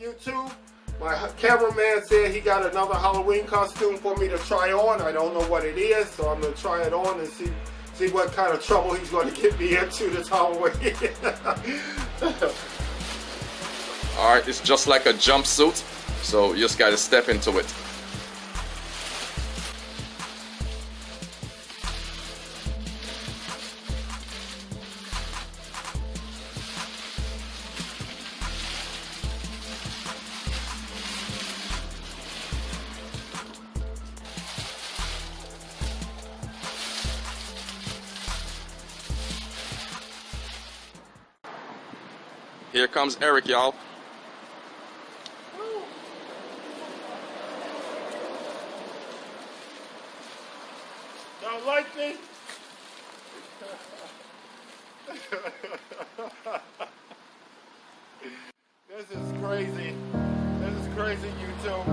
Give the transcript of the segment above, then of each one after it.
YouTube? My cameraman said he got another Halloween costume for me to try on. I don't know what it is, so I'm going to try it on and see what kind of trouble he's going to get me into this Halloween. Alright, it's just like a jumpsuit, so you just got to step into it. Here comes Eric, y'all. Y'all like me? This is crazy. This is crazy, YouTube.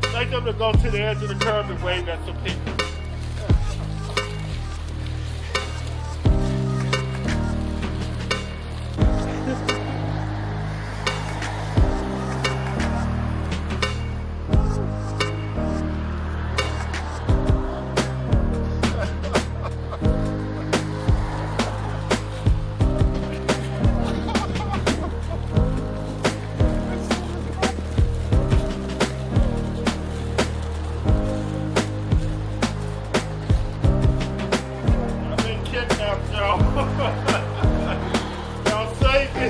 Take them to go to the edge of the curb and wave at some people. Y'all save me.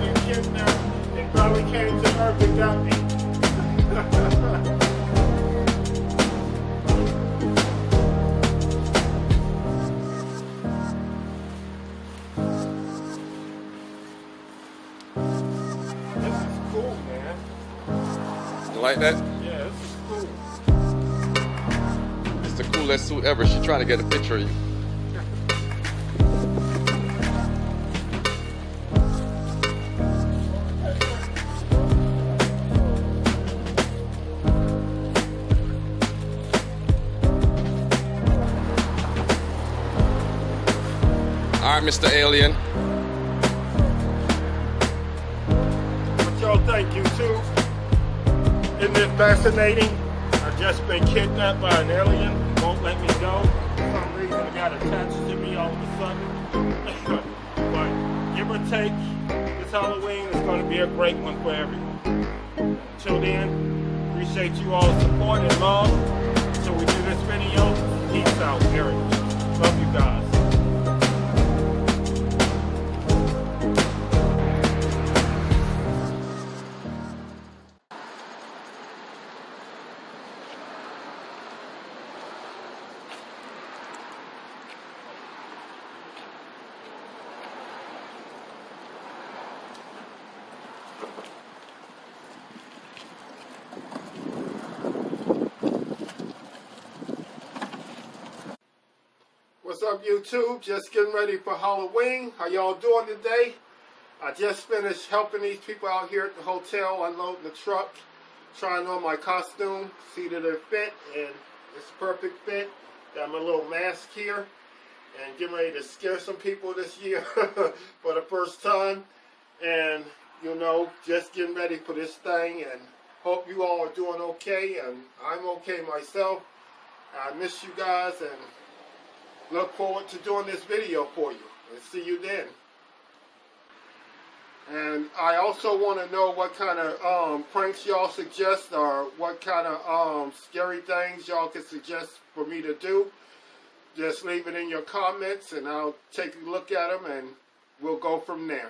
You kidnapped. They probably came to Earth and got me. Cool, man. You like that? Yeah, this is cool. It's the coolest suit ever. She's trying to get a picture of you. Alright, Mr. Alien. Y'all think, YouTube? Isn't it fascinating? I've just been kidnapped by an alien. Won't let me go. For some reason it got attached to me all of a sudden. But give or take, this Halloween is going to be a great one for everyone. Until then, appreciate you all's support and love. Until we do this video, peace out, Eric. Love you guys. What's up, YouTube? Just getting ready for Halloween. How y'all doing today? I just finished helping these people out here at the hotel unloading the truck, trying on my costume, see that it fit, and it's a perfect fit. Got my little mask here, and getting ready to scare some people this year for the first time. And, you know, just getting ready for this thing, and hope you all are doing okay, and I'm okay myself. I miss you guys, and look forward to doing this video for you, and see you then. And I also want to know what kind of pranks y'all suggest, or what kind of scary things y'all could suggest for me to do. Just leave it in your comments, and I'll take a look at them, and we'll go from there.